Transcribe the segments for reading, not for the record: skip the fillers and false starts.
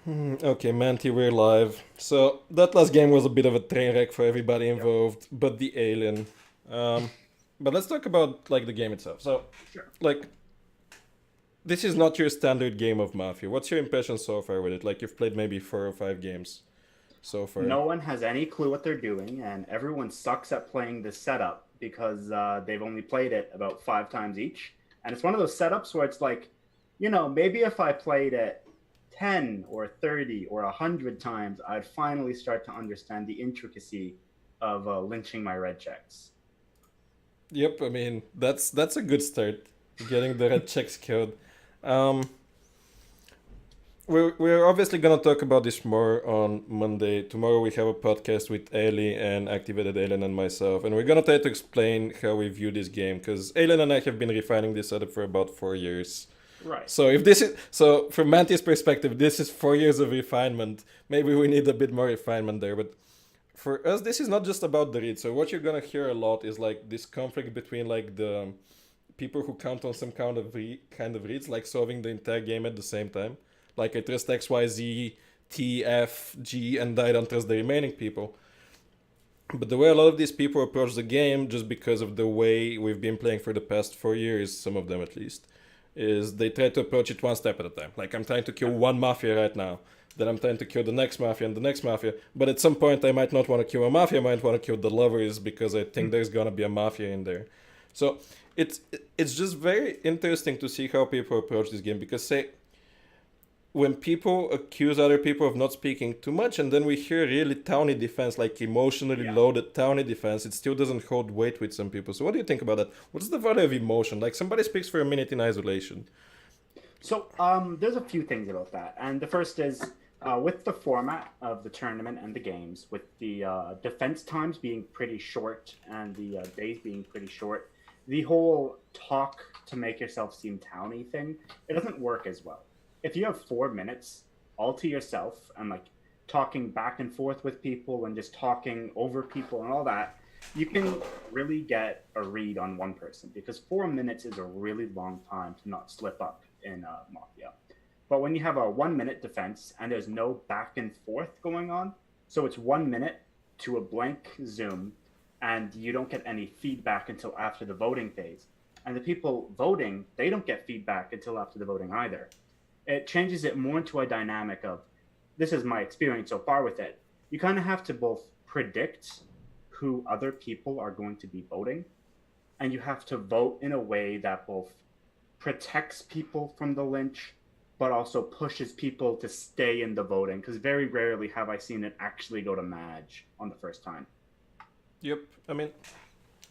Okay, Manti, we're live. So that last game was a bit of a train wreck for everybody Yep. involved, but the alien. Um, but let's talk about like the game itself. So, Sure. like, this is not your standard game of Mafia. What's your impression so far with it? Like, you've played maybe 4 or 5 games so far. No one has any clue what they're doing, and everyone sucks at playing this setup because they've only played it about 5 times each. And it's one of those setups where it's like, maybe if I played it 10 or 30 or 100 times, I'd finally start to understand the intricacy of lynching my red checks. Yep, I mean that's a good start. Getting the red checks killed. Um, we're obviously gonna talk about this more on Monday. Tomorrow we have a podcast with Ali and Activated Alien and myself, and we're gonna try to explain how we view this game because Alien and I have been refining this setup for about 4 years. Right. So if this is so from Manti's perspective, this is 4 years of refinement. Maybe we need a bit more refinement there, but for us, this is not just about the read. So what you're gonna hear a lot is like this conflict between like the people who count on some kind of reads, like solving the entire game at the same time. Like I trust X, Y, Z, T, F, G, and I don't trust the remaining people. But the way a lot of these people approach the game, just because of the way we've been playing for the past 4 years, some of them at least, is they try to approach it one step at a time. Like I'm trying to kill Yep. one mafia right now, then I'm trying to kill the next mafia and the next mafia. But at some point, I might not want to kill a mafia. I might want to kill the lovers because I think there's gonna be a mafia in there. So it's it's just very interesting to see how people approach this game because say when people accuse other people of not speaking too much and then we hear really towny defense like emotionally Yeah. loaded towny defense, it still doesn't hold weight with some people. So what do you think about that? What's the value of emotion? Like somebody speaks for a minute in isolation. There's a few things about that, and the first is with the format of the tournament and the games, with the defense times being pretty short and the days being pretty short, the whole talk to make yourself seem towny thing, it doesn't work as well. If you have 4 minutes all to yourself and like talking back and forth with people and just talking over people and all that, you can really get a read on one person because 4 minutes is a really long time to not slip up in Mafia. But when you have a 1 minute defense and there's no back and forth going on, so it's 1 minute to a blank Zoom, and you don't get any feedback until after the voting phase. And the people voting, they don't get feedback until after the voting either. It changes it more into a dynamic of this is my experience so far with it. You kind of have to both predict who other people are going to be voting, and you have to vote in a way that both protects people from the lynch but also pushes people to stay in the voting because very rarely have I seen it actually go to Madge on the first time. Yep, I mean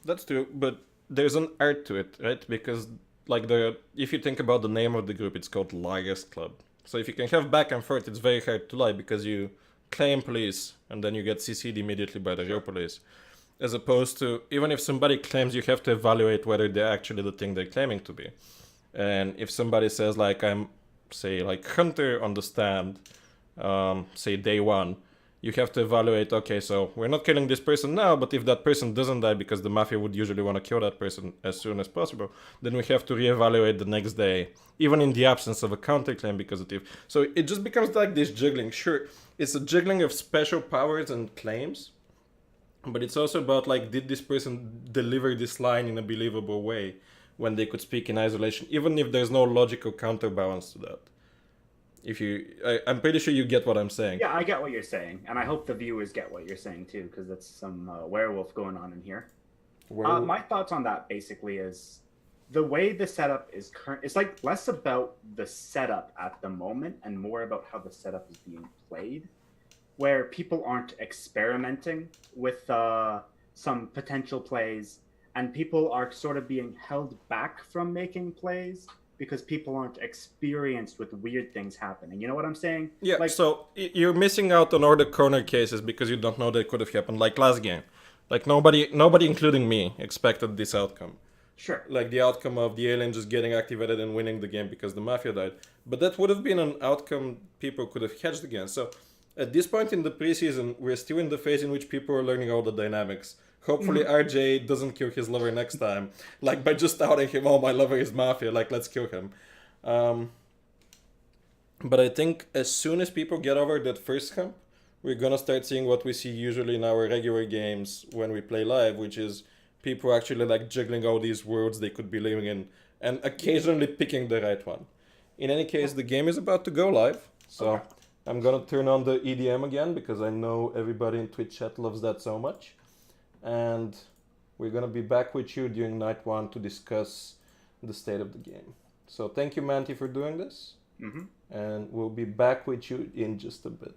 that's true, but there's an art to it, right? Because like the if you think about the name of the group, it's called Liars Club. So if you can have back and forth, it's very hard to lie because you claim police and then you get CC'd immediately by the real Sure. police. As opposed to even if somebody claims, you have to evaluate whether they're actually the thing they're claiming to be. And if somebody says like I'm say like Hunter on the stand, say day one, you have to evaluate. Okay, so we're not killing this person now, but if that person doesn't die because the mafia would usually want to kill that person as soon as possible, then we have to reevaluate the next day, even in the absence of a counterclaim because of it. So it just becomes like this juggling. Sure, it's a juggling of special powers and claims, but it's also about like did this person deliver this line in a believable way when they could speak in isolation, even if there's no logical counterbalance to that. If you, I'm pretty sure you get what I'm saying. Yeah, I get what you're saying, and I hope the viewers get what you're saying too, because that's some werewolf going on in here. Where My thoughts on that basically is the way the setup is current. It's like less about the setup at the moment and more about how the setup is being played, where people aren't experimenting with some potential plays, and people are sort of being held back from making plays because people aren't experienced with weird things happening. You know what I'm saying? Yeah, Like, so you're missing out on all the corner cases because you don't know that could have happened. Like last game, like nobody, including me, expected this outcome. sure. Like the outcome of the alien just getting activated and winning the game because the mafia died. But that would have been an outcome people could have hedged against. So at this point in the preseason, we're still in the phase in which people are learning all the dynamics. Hopefully Mhm. RJ doesn't kill his lover next time. Like by just outing him, oh my lover is mafia, like let's kill him. Um, But I think as soon as people get over that first hump, we're gonna start seeing what we see usually in our regular games when we play live, which is people actually like juggling all these worlds they could be living in and occasionally picking the right one. In any case, the game is about to go live, so Okay. I'm gonna turn on the EDM again because I know everybody in Twitch chat loves that so much. And we're gonna be back with you during night one to discuss the state of the game. So thank you, Manti, for doing this. Mm-hmm. And we'll be back with you in just a bit.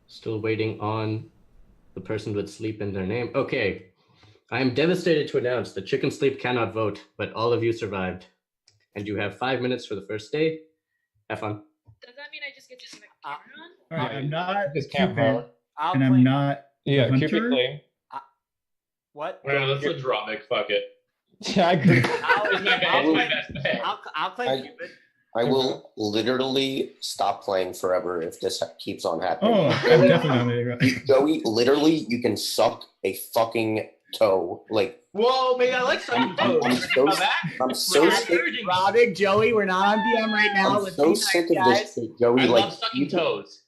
Still waiting on the person with sleep in their name. Okay. I am devastated to announce that Chicken Sleep cannot vote, but all of you survived. And you have 5 minutes for the first day. Have fun. Does that mean I just get to turn the camera on? All right, I'm not Just can't Cupid, vote. and I'm not Yeah, the Cupid hunter. claim. What? Well, let's let Dromic, fuck it. Yeah, I agree. It's my best bet. I'll claim Cupid. I will literally stop playing forever if this keeps on happening. Oh, I'm definitely not gonna- Joey, literally, you can suck a fucking toe. Like, Whoa, maybe I like sucking I'm toes. so, About that? I'm so sick. Robin, Joey, we're not on DM right now. I'm Let's so be sick nice, of guys. this shit, Joey. I Like, love sucking toes.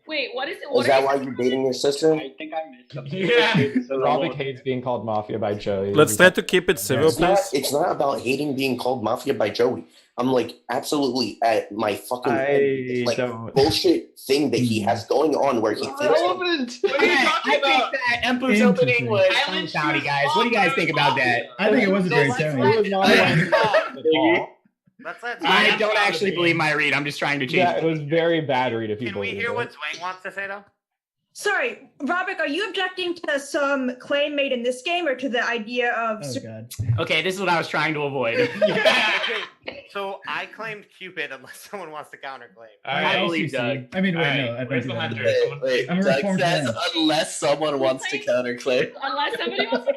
Wait, what is it? is What that are why you you're dating your sister? I think I missed something. Yeah. Robic hates being called Mafia by Joey. Let's try to keep it civil, It's not, please. it's not about hating being called Mafia by Joey. I'm like absolutely at my fucking I like don't. bullshit thing that he has going on where he thinks Relevant. What are you talking about? that Emperor's Opening was Island County, Shoes guys. What do you guys think about that? I think it was a great let's sound. let- It was not a I don't actually believe my read. I'm just trying to change Yeah, it. it was very bad read if you Can we believe hear it. what Zwang wants to say, though? Sorry, Robic, are you objecting to some claim made in this game or to the idea of Oh god. Okay, this is what I was trying to avoid. Okay, so I claimed Cupid unless someone wants to counterclaim. I I believe see. Doug. I mean, wait, Alright, no. I where's think the you hunter? did. Someone- I'm a reformed man. unless someone wants to counterclaim. Unless somebody wants to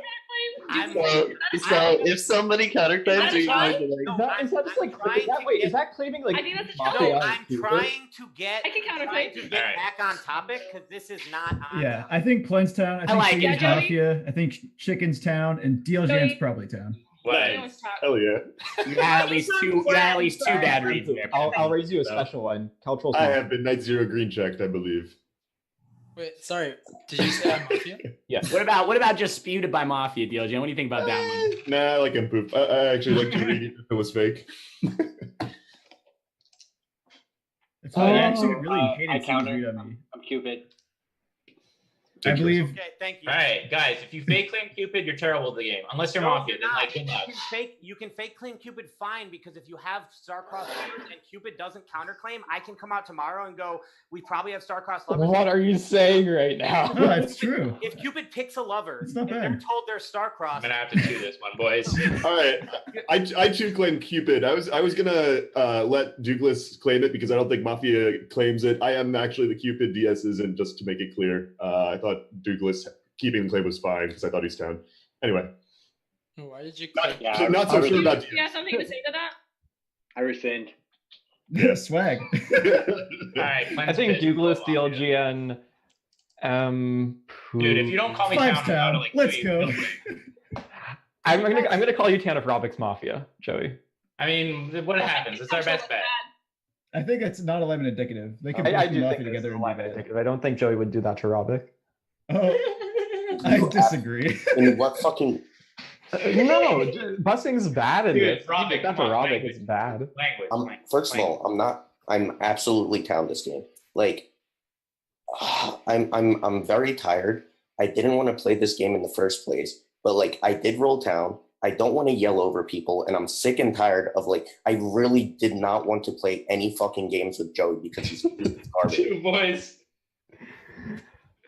I'm- counterclaim. if somebody counterclaims, are you going to No, Is that just like I'm trying to is that claiming like I think that's a Mafia challenge. No, is I'm stupid? trying to get I can counterclaim. trying to get Alright. back on topic because this is not on. Yeah, I think Plenstown, I think like Chicken's it. Yeah, Jody? Mafia, I think Chicken's Town, and DLGN's Jody? probably Town. Nobody Like, wants to talk. hell yeah. You had at least two. You had at least two bad reads there. I'll raise you a special one. Cultural. I have been Night Zero green checked, I believe. Wait, sorry. Did you say I'm Mafia? Yes. What about disputed by Mafia, DLJ? What do you think about that one? Nah, I like him poop. I actually like to read it if it was fake. It's funny, I actually really I hated Steve's counter. read on me. I'm Cupid. I believe Okay, thank you. Alright, guys, if you fake claim Cupid, you're terrible at the game. Unless you're No, Mafia, you're then not. like good luck. You can fake claim Cupid fine because if you have star-crossed lovers and Cupid doesn't counterclaim, I can come out tomorrow and go, we probably have star-crossed lovers. What are you saying right now? no, that's true. If Cupid picks a lover It's not and they're bad. told they're I'm star-crossed, gonna have to do this one, boys. All right, I too claim Cupid. I was gonna let Douglas claim it because I don't think Mafia claims it. I am actually the Cupid. DS isn't. Just to make it clear, I thought Douglas keeping the claim was fine because I thought he's town. Anyway, Why did you not, claim? so not so sure about Do you have something to say to that? I rescind. Swag. Alright, I think Douglas, DLGN, Dude, if you don't call me Five's town, I'm Town. gonna like Let's kill go. you. I'm gonna call you Town of Robic's Mafia, Joey. I mean, what happens? It's our best bet. I think it's not a lemon indicative. They can I both be do Mafia think together and be bad. I don't think Joey would do that to Robic. Oh, I disagree. in what fucking No, busing's bad in Dude, this. Robic, Not come for on, Robic, language. it's bad. Language. first of all, I'm absolutely town this game. Like I'm very tired. I didn't want to play this game in the first place, but like I did roll town. I don't want to yell over people, and I'm sick and tired of like I really did not want to play any fucking games with Joey because he's garbage. Two boys.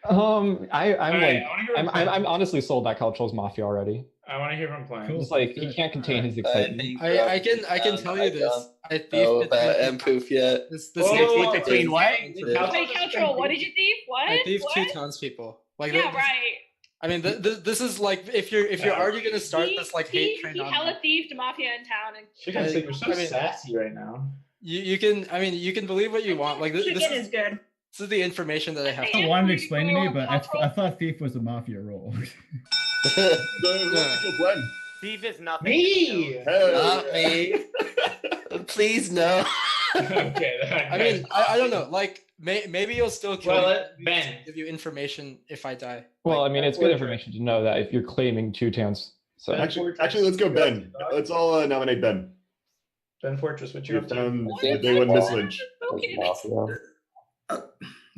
I'm Alright, like I wanna hear what- I'm honestly sold that Cultural's Mafia already. I want to hear from Klein. Cool. It's like he can't contain his excitement. I can tell you this. I thief know between about two Mpoof yet. This Oh, between what? Wait, Caltro, what did you thief? What? I thief What? 2 townspeople. Like Yeah, this, right. I mean, this is like if you're already gonna start this like hate train He on hella thieved Mafia in town. And Chicken Sleep, you're so I mean- sassy right now. you can believe what you want. Like this Chicken is is good. this is the information that I have. I wanted to explain to me, but I thought thief was a mafia role. So, let's go, Glenn. Thief is nothing. Me! Not me. Please no. Okay. I mean, I don't know. Like maybe you'll still kill Well, me. Ben. Give you information if I die. Well, Like, I mean, it's good information to know that if you're claiming 2 towns. So Actually, let's go, Ben. Let's all nominate Ben. Ben Fortress, what you You've up to? done the day one Miss Lynch.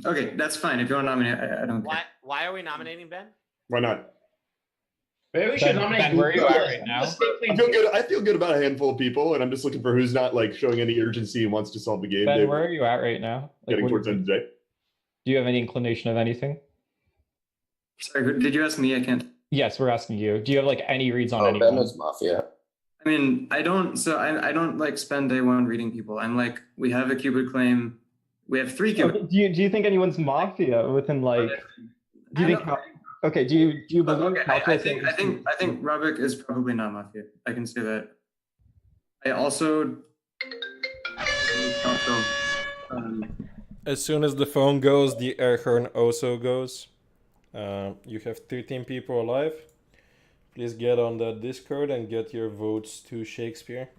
Okay, that's fine. If you want to nominate, I don't care. Why are we nominating Ben? Why not? Maybe we should nominate Ben, where are you at right now? I feel good about a handful of people, and I'm just looking for who's not like showing any urgency and wants to solve the game. Ben, where are you at right now? Like, Getting what- towards the end of the day. do you have any inclination of anything? Sorry, did you ask me? I can't. Yes, we're asking you. Do you have like any reads on Oh, anyone? Ben is Mafia. I mean, I don't. So I don't like spend day one reading people. I'm like, we have a Cupid claim. We have 3 Cupid. Okay, do you think anyone's mafia within like? Do you think? Okay. Do you believe? Okay, I think Robik is probably not Mafia. I can say that. I also. As soon as the phone goes, the air horn also goes. You have 13 people alive. Please get on that Discord and get your votes to Shakespeare.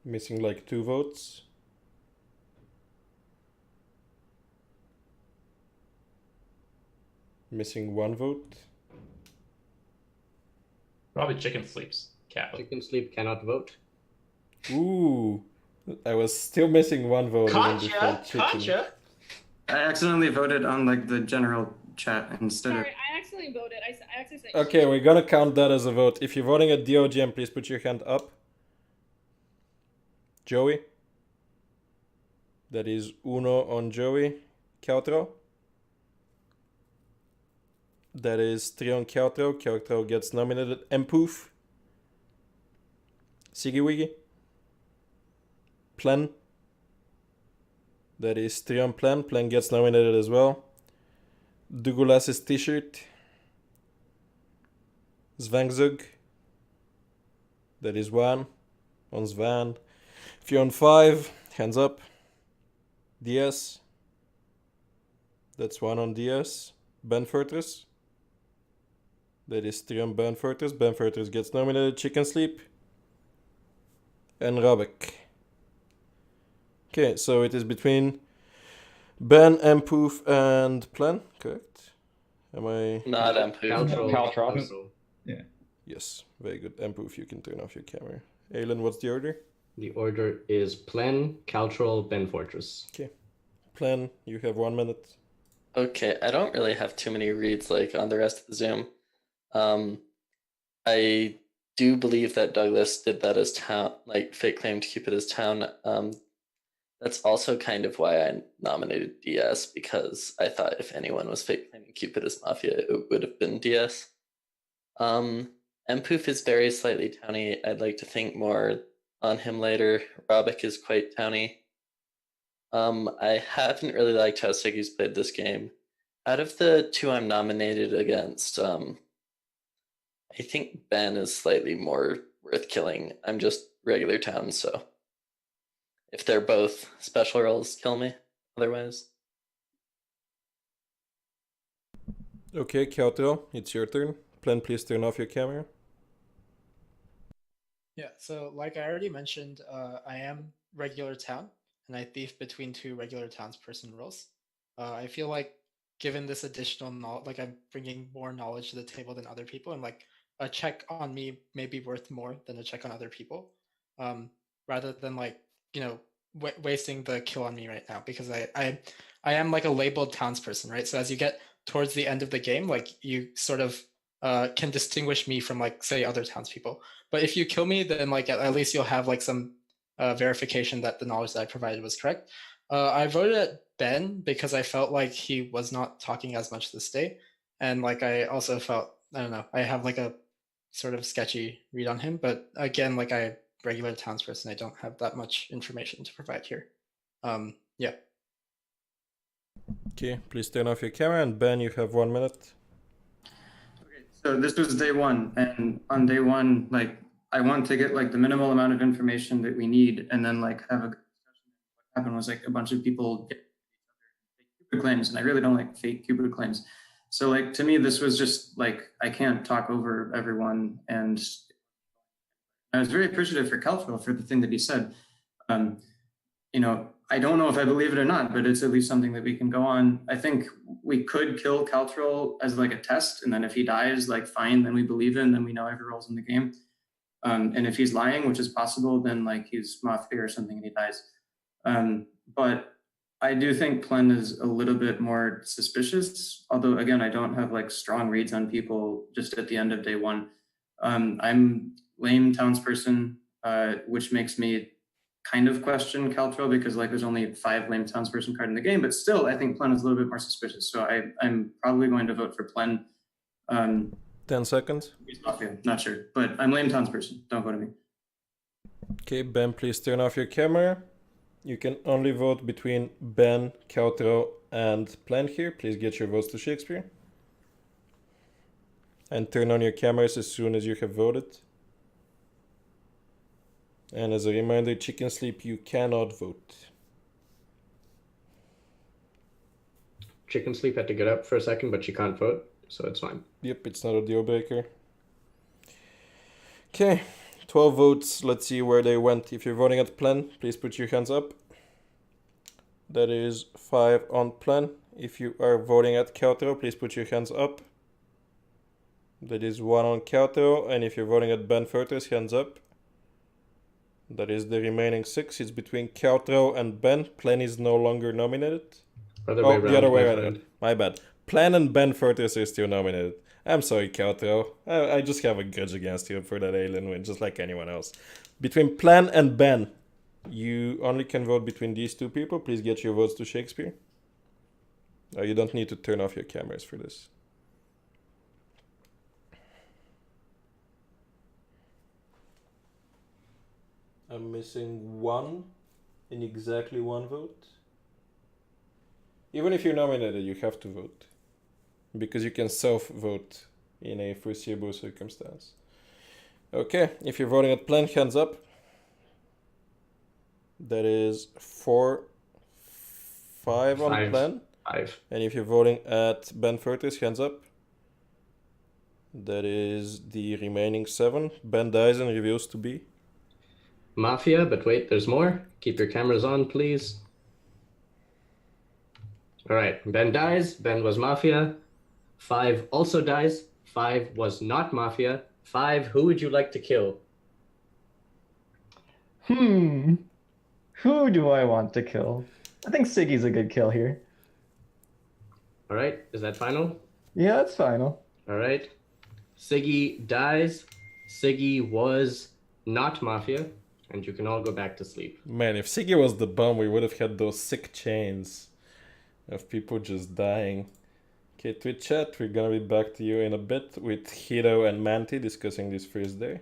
Missing like 2 votes. Missing 1 vote. Probably Chicken Sleeps. Cap. Chicken Sleep cannot vote. Ooh, I was still missing 1 vote. even before Gotcha! Chicken. Gotcha! I accidentally voted on like the general chat instead sorry, of. I accidentally voted. I actually said. Okay, we're gonna count that as a vote. If you're voting at DOGM, please put your hand up. Joey. That is uno on Joey. Cautro. That is 3 on Cautro. Cautro gets nominated. Mpoof. Siggy Wiggy. Plen. That is 3 on Plen. Plen gets nominated as well. Douglas's t-shirt. Zvangzug. That is 1 on Svan. If you're on 5, hands up. DS. That's 1 on DS. Ben Fortress. That is 3 on Ben Fortress. Ben Fortress gets nominated. Chicken Sleep. And Robik. Okay, so it is between Ben, Mpoof, and Plan, correct? Am I... Not Mpoof. Caltrops. Yeah. Yes, very good. Mpoof, you can turn off your camera. Aylin, what's the order? The order is Plen, Caltrol, Ben Fortress. Okay. Plan, you have 1 minute. Okay, I don't really have too many reads like on the rest of the Zoom. I do believe that Douglas did that as town, like fake claimed Cupid as town. That's also kind of why I nominated DS, because I thought if anyone was fake claiming Cupid as Mafia, it would have been DS. Mpoof is very slightly towny. I'd like to think more on him later. Robik is quite towny. I haven't really liked how Siggy's played this game. Out of the 2 I'm nominated against, I think Ben is slightly more worth killing. I'm just regular town, so if they're both special roles, kill me. Otherwise. Okay, Cautro, it's your turn. Plan, please turn off your camera. Yeah, so like I already mentioned, I am regular town, and I thief between 2 regular townsperson roles. I feel like given this additional knowledge, like I'm bringing more knowledge to the table than other people, and like a check on me may be worth more than a check on other people, rather than like, you know, wasting the kill on me right now, because I am like a labeled townsperson, right? So as you get towards the end of the game, like you sort of can distinguish me from like say other townspeople. But if you kill me, then like at least you'll have like some verification that the knowledge that I provided was correct. I voted at Ben because I felt like he was not talking as much this day, and like I also felt, I don't know, I have like a sort of sketchy read on him. But again, like I regular townsperson, I don't have that much information to provide here. Yeah. Okay, please turn off your camera, and Ben, you have 1 minute. So this was day one, and on day one, like I want to get like the minimal amount of information that we need, and then like have a good discussion. What happened was like a bunch of people get fake Cupid claims, and I really don't like fake Cupid claims. So like to me, this was just like I can't talk over everyone, and I was very appreciative for Calfrell for the thing that he said. You know, I don't know if I believe it or not, but it's at least something that we can go on. I think we could kill Caltrell as like a test, and then if he dies, like fine, then we believe in, then we know every role's in the game. And if he's lying, which is possible, then like he's Mafia or something and he dies. But I do think Plen is a little bit more suspicious, although again, I don't have like strong reads on people just at the end of day one. I'm lame townsperson, which makes me kind of question Caltrell because like there's only 5 lame townsperson card in the game, but still I think Plen is a little bit more suspicious. So I'm probably going to vote for Plen. 10 seconds. Mafia, not sure, but I'm lame townsperson. Don't vote at me. Okay, Ben, please turn off your camera. You can only vote between Ben, Caltro, and Plen here. Please get your votes to Shakespeare. And turn on your cameras as soon as you have voted. And as a reminder, Chicken Sleep, you cannot vote. Chicken Sleep had to get up for a second, but she can't vote, so it's fine. Yep, it's not a deal breaker. Okay, 12 votes. Let's see where they went. If you're voting at Plen, please put your hands up. That is 5 on Plen. If you are voting at Caltro, please put your hands up. That is 1 on Caltro. And if you're voting at Ben Furters, hands up. That is the remaining 6. It's between Caltro and Ben. Plen is no longer nominated. The other way around. My bad. Plen and Ben Furters are still nominated. I'm sorry, Caltro. I just have a grudge against you for that alien win, just like anyone else. Between Plen and Ben, you only can vote between these 2 people. Please get your votes to Shakespeare. You don't need to turn off your cameras for this. I'm missing 1 in exactly 1 vote. Even if you're nominated, you have to vote. Because you can self-vote in a foreseeable circumstance. Okay, if you're voting at Plen, hands up. That is 4, 5 on Plen. 5. And if you're voting at Ben Furtis, hands up. That is the remaining 7. Ben dies and reveals to be Mafia, but wait, there's more. Keep your cameras on, please. All right, Ben dies. Ben was Mafia. 5 also dies. 5 was not Mafia. 5, who would you like to kill? Who do I want to kill? I think Siggy's a good kill here. All right, is that final? Yeah, that's final. All right. Siggy dies. Siggy was not Mafia, and you can all go back to sleep. Man, if Siggy was the bum, we would have had those sick chains of people just dying. Okay, Twitch chat, we're gonna be back to you in a bit with Hiro and Manti discussing this first day.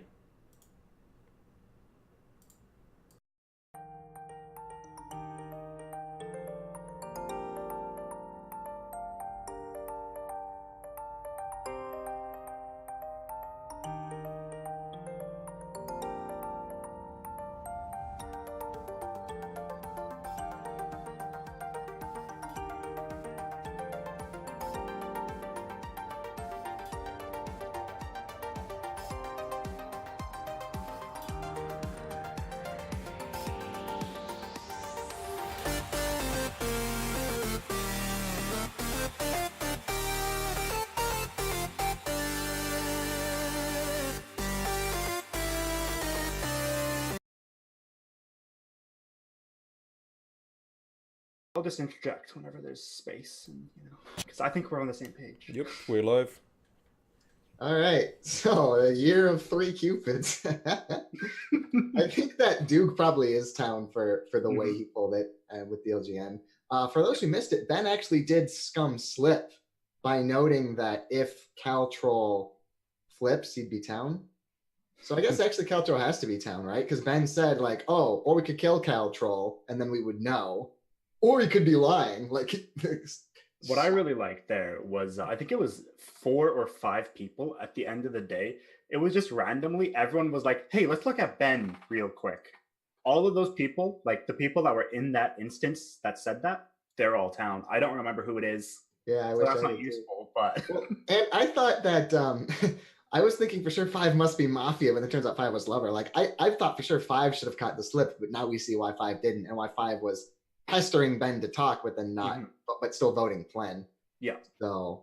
I'll just interject whenever there's space, and because I think we're on the same page. Yep, we're live. All right, so a year of 3 Cupids. I think that Duke probably is town for the way he pulled it with the LGN. For those who missed it, Ben actually did scum slip by noting that if Caltroll flips, he'd be town. So I guess actually Caltroll has to be town, right? Because Ben said like, oh, or we could kill Caltroll and then we would know, or he could be lying. Like, what I really liked there was I think it was 4 or 5 people at the end of the day. It was just randomly everyone was like, hey, let's look at Ben real quick. All of those people, like the people that were in that instance that said that, they're all town. I don't remember who it is. Yeah, so that's not useful, but well, and I thought that I was thinking for sure 5 must be Mafia, but it turns out 5 was Lover. Like I thought for sure 5 should have caught the slip, but now we see why 5 didn't and why 5 was pestering Ben to talk, but then not, but still voting Plen. Yeah. So,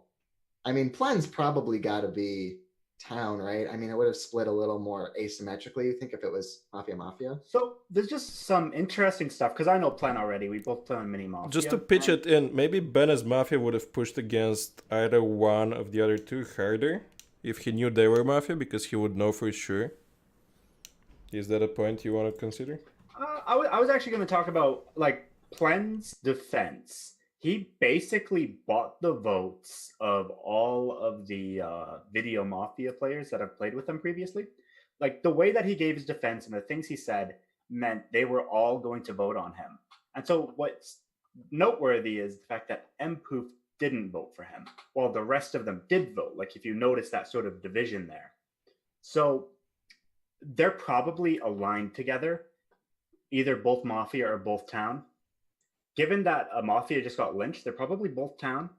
I mean, Plen's probably got to be town, right? I mean, it would have split a little more asymmetrically, you think, if it was Mafia? So there's just some interesting stuff, because I know Plen already. We both play on Mini Mafia. Just to pitch it in, maybe Ben as Mafia would have pushed against either one of the other two harder if he knew they were Mafia, because he would know for sure. Is that a point you want to consider? I was actually going to talk about, like, Plen's defense. He basically bought the votes of all of the video Mafia players that have played with him previously. Like, the way that he gave his defense and the things he said meant they were all going to vote on him. And so what's noteworthy is the fact that Mpoof didn't vote for him, while the rest of them did vote. Like, if you notice that sort of division there. So they're probably aligned together, either both Mafia or both town. Given that Mafia just got lynched, they're probably both town.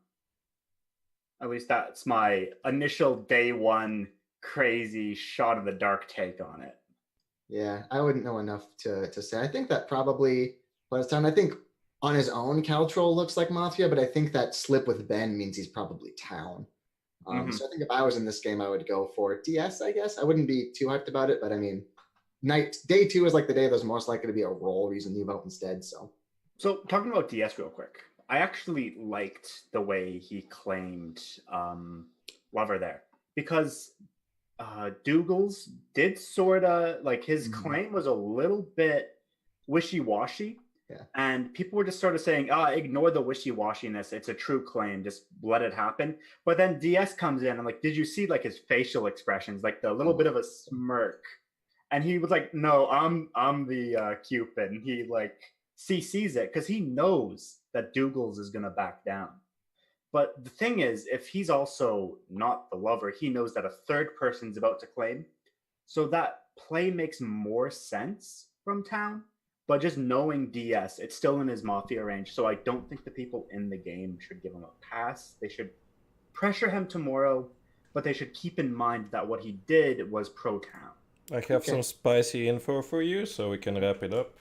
At least that's my initial day one crazy shot of the dark take on it. Yeah, I wouldn't know enough to say. I think that probably Plen's town. I think on his own, Caltroll looks like Mafia, but I think that slip with Ben means he's probably town. So I think if I was in this game, I would go for DS, I guess. I wouldn't be too hyped about it, but I mean, day 2 is like the day there's most likely to be a roll reason you vote instead, so. So talking about DS real quick, I actually liked the way he claimed Lover there, because Douglas did sort of, like, his claim was a little bit wishy-washy. Yeah. And people were just sort of saying, ignore the wishy-washiness. It's a true claim. Just let it happen. But then DS comes in and, like, did you see, like, his facial expressions? Like, the little bit of a smirk. And he was like, no, I'm the Cupid. And he, like, CCs it because he knows that Douglas is going to back down. But the thing is, if he's also not the Lover, he knows that a third person's about to claim. So that play makes more sense from town. But just knowing DS, it's still in his Mafia range. So I don't think the people in the game should give him a pass. They should pressure him tomorrow, but they should keep in mind that what he did was pro-town. I have some spicy info for you, so we can wrap it up.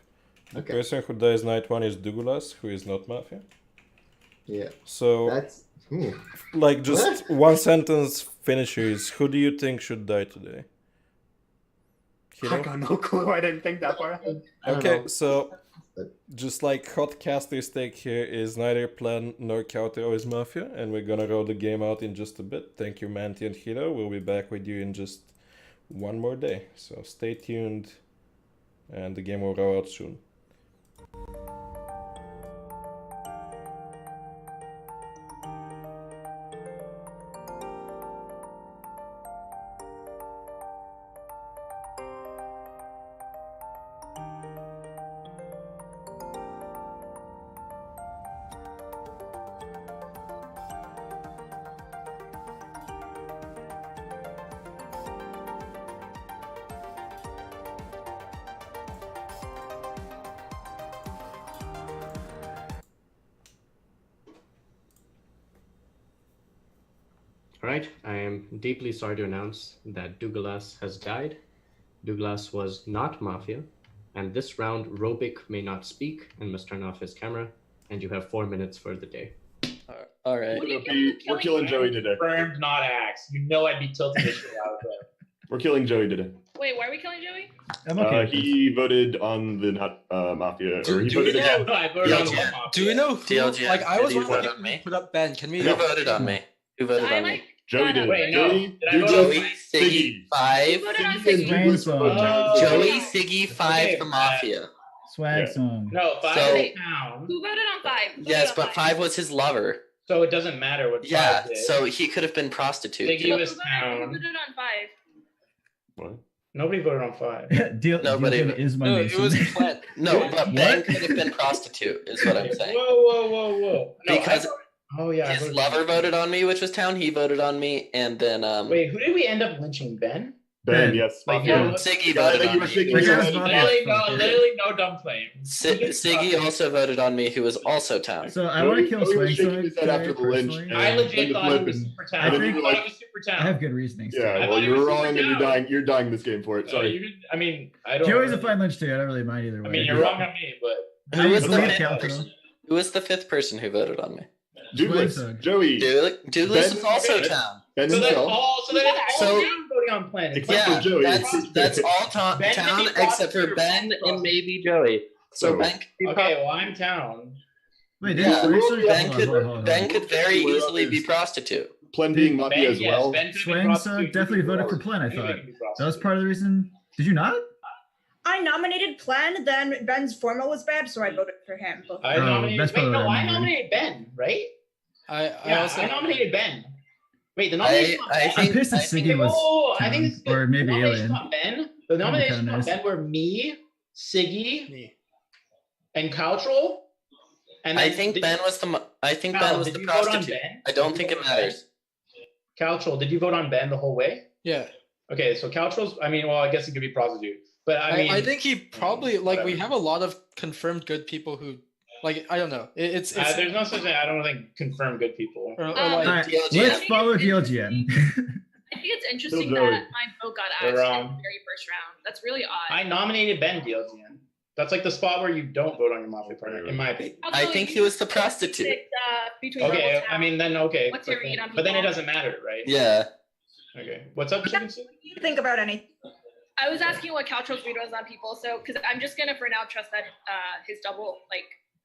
The person who dies night 1 is Douglas, who is not Mafia. Yeah. So, that's like, just one sentence finishes. Who do you think should die today? I got no clue. I didn't think that far ahead. Okay, so just like hot caster's take here is neither Plen nor Caltroll is Mafia, and we're gonna roll the game out in just a bit. Thank you, Manti and Hiro. We'll be back with you in just one more day. So stay tuned, and the game will roll out soon. Alright, I am deeply sorry to announce that Douglas has died. Douglas was not Mafia, and this round Robic may not speak and must turn off his camera, and you have 4 minutes for the day. Alright. We're killing Joey today. Confirmed, not axe. You know I'd be tilting the shit out of him. We're killing Joey today. Wait, why are we killing Joey? He voted on the not Mafia, or he voted again. I voted on the Mafia. Do we know who? DLG, like, I was did you wondering vote if on me? Put up Ben. Can we? Who voted on me? Who voted on me? Joey did. Wait, no. Joey, Did I vote Douglas, Joey, Siggy, 5. Who voted on Siggy, and Siggy? Douglas were both towns. Joey, Siggy, 5 Okay, for Mafia. Swag Yeah. song. No, 5 So- is town. Who voted on 5? Who Yes, voted on but 5 was his lover. So it doesn't matter what Yeah, 5 did. so he could have been prostitute. Siggy Who was voted town. on 5? What? Nobody voted on 5. Nobody- Deal is my No, Mason. it was Plant. No, but Ben What? could have been prostitute, is what I'm saying. Whoa. No, Because oh yeah. I his voted- lover voted on me, which was town. He voted on me, and then Wait, who did we end up lynching? Ben? Ben, yes. Like, Mafia. yeah, Siggy I voted think you on were me. shaking Which your is head. Mafia. Literally no dumb claim. Siggy also voted on me, who was also town. So I want to kill Joey was Swing shaking his head after the lynch. personally. I legit Linda thought he was Flippin. super town. I I think- thought he was super town. I have good reasonings. Yeah, I well, thought he you was were super wrong, and you're down. dying. You're dying this game for it. Sorry. I don't. Joey's a fine lynch too. I don't really mind either way. I mean, you're wrong on me, but Who was, I the believe fifth Caltro. person? Who was the 5th person who voted on me? Douglas, Swag. Joey, Douglas Ben- is also okay. town. Ben so then himself. all So- voting on Planet. Except Yeah, for Joey. that's all Ben can be town except for prosecuted Ben for and maybe Joey. So So- Ben could be Okay, well I'm town. Wait, Yeah, did Swing Ben hold on, could hold on, hold on. Ben could very We're easily up be is- prostitute. Plen being Mafia Ben, as yes, well. Ben could be Swing prostitute. definitely voted for Plen, I thought. That was part of the reason. Did you not? I nominated Plen, then Ben's formal was bad, so I voted for him. I Oh, nominated. that's Wait, probably no, what I I remembered. nominated Ben, right? I Yeah, also I nominated Ben. Wait, the nomination. I I'm think pissed that Siggy was I think town, this or maybe the nominations Alien. on Ben. The nominations kinda on nice. Ben were me, Siggy, me. and Caltrol. And I then think did Ben you- was the I think Cal, Ben was did the you vote on prostitute. Ben? I don't Did think you it vote on Ben? matters. Caltrol, did you vote on Ben the whole way? Yeah. Okay, so Caltrol's. I mean, well, I guess he could be prostitute, but I mean, I think he probably like we whatever. have a lot of confirmed good people who like I don't know. It's there's no such thing. I don't think confirmed good people. or, Um, like, All right, DLGN. let's follow DLGN. I think it's interesting Still that Joey. my vote got You're asked in wrong. the very first round. That's really odd. I nominated Ben DLGN. That's like the spot where you don't vote on your Mafia partner, in my opinion. I think he was the prostitute. Picked, between Okay, Rebel I Town. mean then okay. What's your read on But then it people? doesn't matter, right? Yeah. Okay. What's up, Chicken Soup? You think about anything. I was asking what Caltro's read was on people, so because I'm just gonna for now trust that his double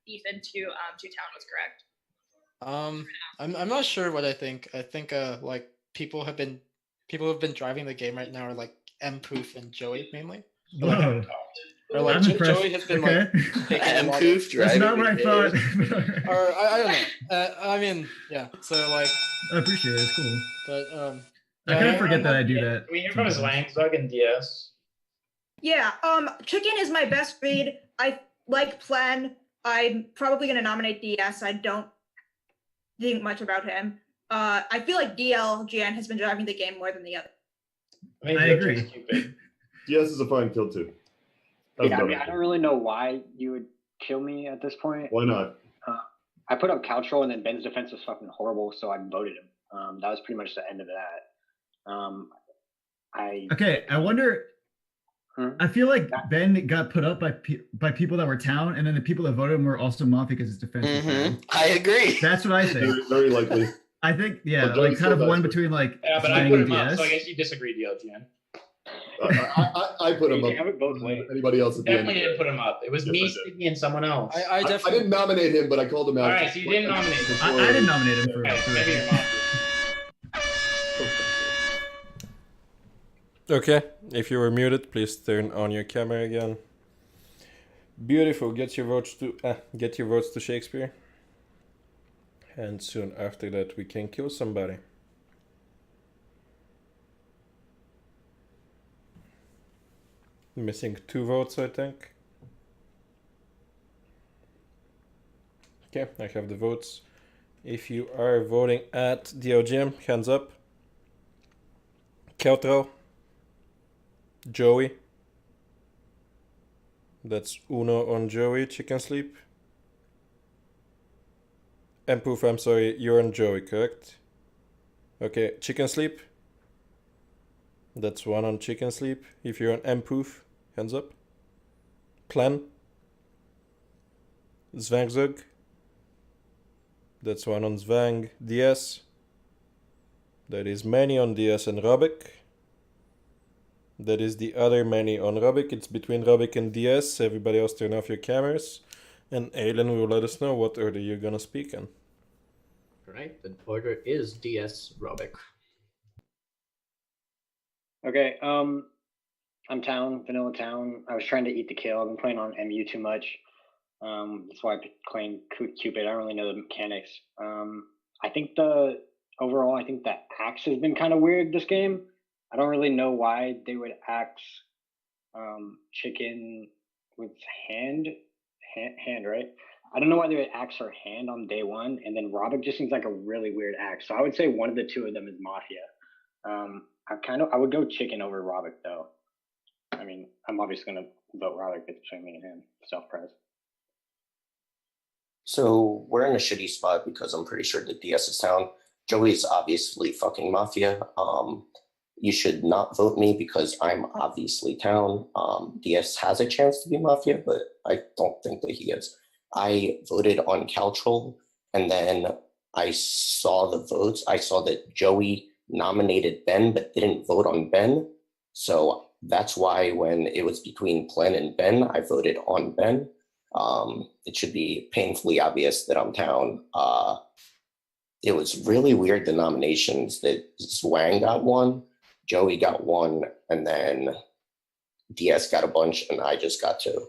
beef into Two Town was correct. I'm not sure what I think. I think like people have been driving the game right now are like Mpoof and Joey mainly. Whoa. Or like I'm impressed. Joey has been Okay. like taking a lot of, Mpoof That's driving not what I the thought. game. or I don't know. I mean, yeah. So like, I appreciate it. It's cool. but I kind of forget that I do that. Can we hear from his Lang, Zug, and DS? Yeah, Chicken is my best read. I like Plen. I'm probably gonna nominate DS. I don't think much about him. I feel like DLGN has been driving the game more than the other. I think I DLGN agree. is Cupid. Yes, is a fine kill too. That was Yeah, I mean, better. I don't really know why you would kill me at this point. Why not? I put up Caltro, and then Ben's defense was fucking horrible, so I voted him. That was pretty much the end of that. Okay, I wonder. Hmm? I feel like Ben got put up by people that were town, and then the people that voted him were also Mafia because his defense was bad. I agree. That's what I think. Very, very likely. I think, yeah, Well, Joey's like kind of still one best. between like Yeah, but I Swing put and him up, DS. so I guess you disagree, DLGN. I put him You up. can have it both ways. Anybody else at the end? Definitely didn't put him up. It was Yes, me, I did. Sticky, and someone else. I I definitely didn't nominate him, but I called him out. All right, so you didn't nominate him. I didn't nominate him for. Okay, for maybe you're Mafia. Okay, if you were muted, please turn on your camera again. Beautiful. Get your votes to Shakespeare. And soon after that, we can kill somebody. Missing 2 votes, I think. Okay, I have the votes. If you are voting at DOGM, hands up. Keltro. Joey. That's Uno on Joey, Chicken Sleep. And Poof, I'm sorry, you're on Joey, correct? Okay, Chicken Sleep. That's 1 on Chicken Sleep. If you're on Mpoof, hands up. Plan. Zvangzug. That's 1 on Zvang. DS. That is many on DS and Rubik. That is the other many on Rubik. It's between Rubik and DS. Everybody else turn off your cameras. And Aiden will let us know what order you're gonna speak in. Right, the order is DS Robic. Okay. I'm Town, Vanilla Town. I was trying to eat the kill. I've been playing on MU too much. That's why I claimed Cupid. I don't really know the mechanics. I think overall, I think that axe has been kind of weird this game. I don't really know why they would axe Chicken with hand, right? I don't know why they would axe her hand on day one, and then Robin just seems like a really weird axe. So I would say one of the two of them is Mafia. I would go Chicken over Robin though. I mean, I'm obviously gonna vote Robin between me and him. Self-pres. So we're in a shitty spot because I'm pretty sure that DS is Town. Joey's obviously fucking Mafia. You should not vote me because I'm obviously Town. DS has a chance to be Mafia, but I don't think that he is. I voted on Caltrol, and then I saw the votes. I saw that Joey nominated Ben, but didn't vote on Ben. So that's why when it was between Plen and Ben, I voted on Ben. It should be painfully obvious that I'm Town. It was really weird, the nominations, that Zwang got one, Joey got one, and then DS got a bunch, and I just got two.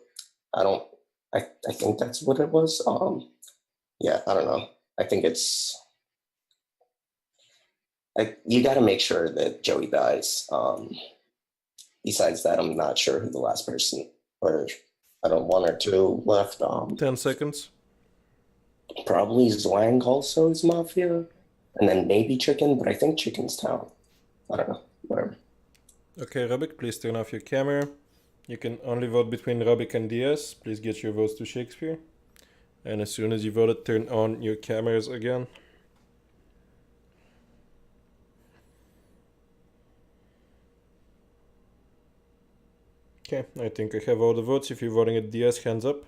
I think that's what it was. Yeah, I don't know. I think it's you got to make sure that Joey dies. Besides that, I'm not sure who the last person, or I don't, one or two left. 10 seconds. Probably Zwang also is Mafia, and then maybe Chicken, but I think Chicken's Town. I don't know. Whatever. Okay, Rubik, please turn off your camera. You can only vote between Rubik and DS. Please get your votes to Shakespeare. And as soon as you voted, turn on your cameras again. Okay, I think I have all the votes. If you're voting at DS, hands up.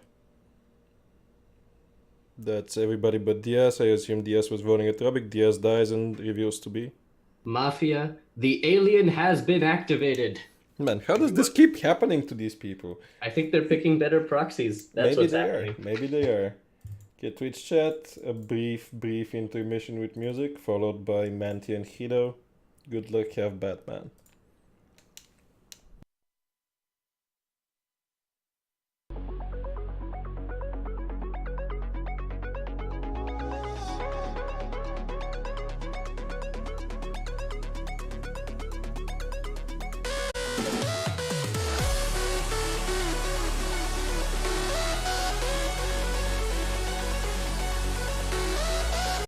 That's everybody but DS. I assume DS was voting at Rubik. DS dies and reveals to be Mafia, the alien has been activated. Man, how does this keep happening to these people? I think they're picking better proxies. That's Maybe what's they happening. are. Maybe they are. Okay, Twitch chat, a brief intermission with music, followed by Manti and Hido. Good luck, have Batman.